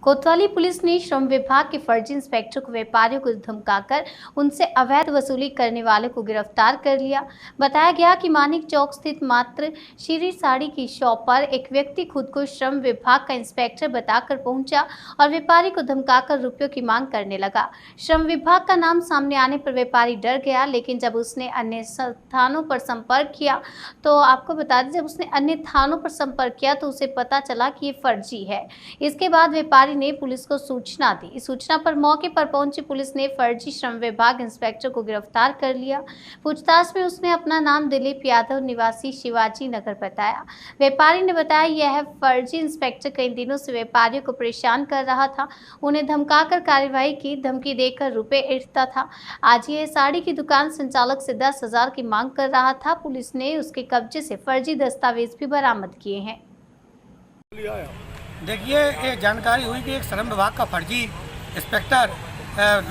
कोतवाली पुलिस ने श्रम विभाग के फर्जी इंस्पेक्टर को व्यापारियों को धमकाकर उनसे अवैध वसूली करने वाले को गिरफ्तार कर लिया। बताया गया कि मानिक चौक स्थित मात्र श्री साड़ी की शॉप पर एक व्यक्ति खुद को श्रम विभाग का इंस्पेक्टर बताकर पहुंचा और व्यापारी को धमकाकर रुपयों की मांग करने लगा। श्रम विभाग का नाम सामने आने पर व्यापारी डर गया, लेकिन जब उसने अन्य थानों पर संपर्क किया तो आपको बता दें, जब उसने अन्य थानों पर संपर्क किया तो उसे पता चला कि ये फर्जी है। इसके बाद व्यापारी ने पुलिस को सूचना दी। इस सूचना पर मौके पर पहुंची पुलिस ने फर्जी श्रम विभाग इंस्पेक्टर को गिरफ्तार कर लिया। पूछताछ में उसने अपना नाम दिलीप यादव निवासी शिवाजी नगर बताया। व्यापारी ने बताया यह फर्जी इंस्पेक्टर कई दिनों से व्यापारियों को परेशान कर रहा था, उन्हें धमकाकर कार्रवाई की धमकी देकर रुपए ऐंठता था। आज यह साड़ी की दुकान संचालक से 10,000 की मांग कर रहा था। पुलिस ने उसके कब्जे से फर्जी दस्तावेज भी बरामद किए हैं। देखिए, ये जानकारी हुई कि एक श्रम विभाग का फर्जी इंस्पेक्टर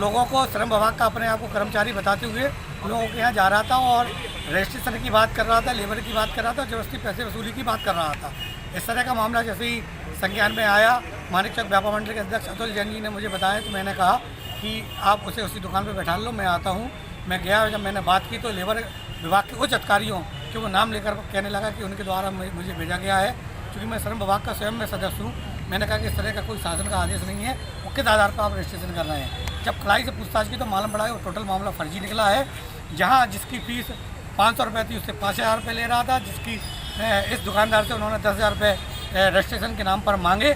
लोगों को श्रम विभाग का अपने आप को कर्मचारी बताते हुए लोगों के यहाँ जा रहा था और रजिस्ट्रेशन की बात कर रहा था, लेबर की बात कर रहा था, जबरदस्ती पैसे वसूली की बात कर रहा था। इस तरह का मामला जैसे ही संज्ञान में आया, मानिक चौक व्यापार मंडल के अध्यक्ष अतुल जैन जी ने मुझे बताया, तो मैंने कहा कि आप उसे उसी दुकान पर बैठा लो, मैं आता हूँ। मैं गया, जब मैंने बात की तो लेबर विभाग के उच्च अधिकारियों के वो नाम लेकर कहने लगा कि उनके द्वारा मुझे भेजा गया है। क्योंकि मैं श्रम विभाग का स्वयं में सदस्य हूँ, मैंने कहा कि इस तरह का कोई शासन का आदेश नहीं है, वो किस आधार पर आप रजिस्ट्रेशन कर रहे हैं। जब कड़ाई से पूछताछ की तो मालूम पड़ा कि टोटल मामला फर्जी निकला है। जहाँ जिसकी फीस 500 रुपये थी उससे 5,000 रुपये ले रहा था, जिसकी इस दुकानदार से उन्होंने 10,000 रुपये रजिस्ट्रेशन के नाम पर मांगे।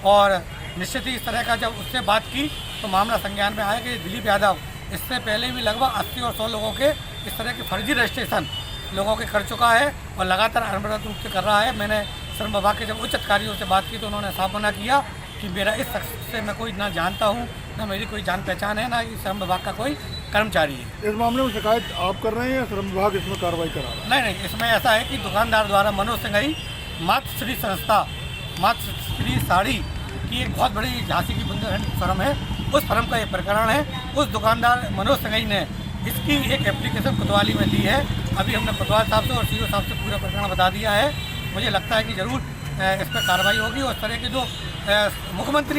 और निश्चित ही इस तरह का जब उससे बात की तो मामला संज्ञान में आया कि दिलीप यादव इससे पहले भी लगभग 80 और 100 लोगों के इस तरह के फर्जी रजिस्ट्रेशन लोगों के कर चुका है और लगातार अनवरत रूप से कर रहा है। मैंने श्रम विभाग के जब उच्च अधिकारियों से बात की तो उन्होंने साफ मना किया कि मेरा इस शख्स से मैं कोई ना जानता हूं, ना मेरी कोई जान पहचान है, ना ये श्रम विभाग का कोई कर्मचारी है। इस मामले में शिकायत आप कर रहे हैं या श्रम विभाग इसमें कार्रवाई करा रहा है? नहीं, इसमें ऐसा है कि दुकानदार द्वारा मनोज सिंघई मातृश्री संस्था मातृश्री साड़ी की एक बहुत बड़ी झांसी की बुंदेलखंड फर्म है, उस फर्म का ये प्रकरण है। उस दुकानदार मनोज सिंघई ने इसकी एक एप्लीकेशन कोतवाली में दी है। अभी हमने कोतवाल साहब से और सीओ साहब से पूरा प्रकरण बता दिया है। मुझे लगता है कि ज़रूर इस पर कार्रवाई होगी और इस तरह के जो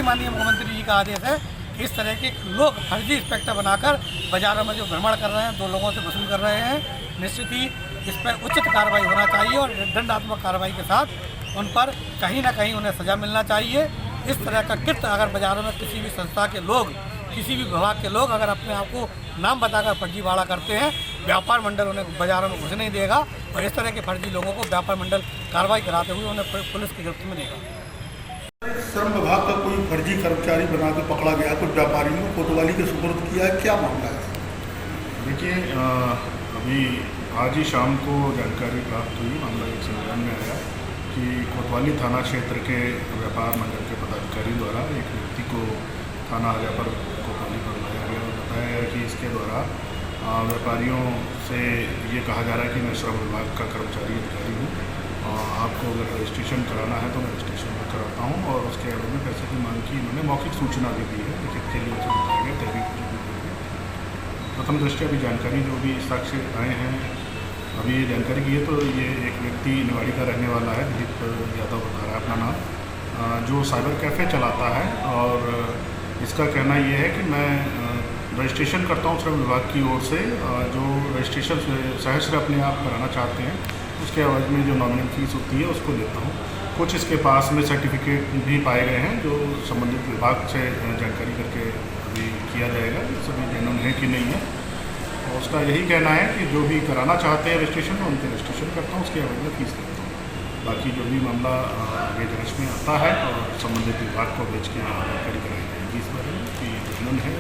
माननीय मुख्यमंत्री जी का आदेश है कि इस तरह के लोग फर्जी इंस्पेक्टर बनाकर बाज़ारों में जो भ्रमण कर रहे हैं, 2 लोगों से वसूल कर रहे हैं, निश्चित ही इस पर उचित कार्रवाई होना चाहिए और दंडात्मक कार्रवाई के साथ उन पर कहीं ना कहीं उन्हें सज़ा मिलना चाहिए। इस तरह का कृत्य अगर बाज़ारों में किसी भी संस्था के लोग, किसी भी विभाग के लोग अगर अपने आप को नाम बताकर फर्जीवाड़ा करते हैं, व्यापार मंडल उन्हें बाज़ारों में घुसने नहीं देगा और इस तरह के फर्जी लोगों को व्यापार मंडल कार्रवाई कराते हुए उन्हें पुलिस की गिरफ्त में देगा। श्रम विभाग का कोई फर्जी कर्मचारी बना के पकड़ा गया, कुछ व्यापारियों को कोतवाली के सुपुर्द किया है, क्या मामला है? देखिए, अभी आज ही शाम को जानकारी प्राप्त हुई, मामला एक संज्ञान में आया कि कोतवाली थाना क्षेत्र के व्यापार मंडल के पदाधिकारी द्वारा एक व्यक्ति को थाना हरिया पर कोतवाली पर लाया गया और बताया गया कि इसके द्वारा व्यापारियों से ये कहा जा रहा है कि मैं श्रम विभाग का कर्मचारी अधिकारी हूँ, आपको अगर रजिस्ट्रेशन कराना है तो मैं रजिस्ट्रेशन कराता हूँ और उसके एवज में पैसे की मांग की। मैंने मौखिक सूचना भी दी है, लिखित के लिए उसे बताया गया, तहरीर भी दी है। प्रथम दृष्टया अभी जानकारी जो भी साक्ष्य आए हैं, अभी ये जानकारी की है तो ये एक व्यक्ति निवाड़ी का रहने वाला है, दिलीप यादव बता रहा है अपना नाम, जो साइबर कैफ़े चलाता है और इसका कहना ये है कि मैं रजिस्ट्रेशन करता हूँ श्रम विभाग की ओर से, जो रजिस्ट्रेशन सहस्र अपने आप कराना चाहते हैं उसके एवज में जो नॉमिनल फीस होती है उसको लेता हूँ। कुछ इसके पास में सर्टिफिकेट भी पाए गए हैं जो संबंधित विभाग से जानकारी करके अभी किया जाएगा, सभी जेन्युइन है कि नहीं है। और उसका यही कहना है कि जो भी कराना चाहते हैं रजिस्ट्रेशन, तो उनके रजिस्ट्रेशन करता हूँ, उसके एवज में फीस लेता हूँ। बाकी जो भी मामला आगे जांच में आता है और संबंधित विभाग को भेज के जानकारी कराई जाएगी इस बारे में कि जेन्युइन है।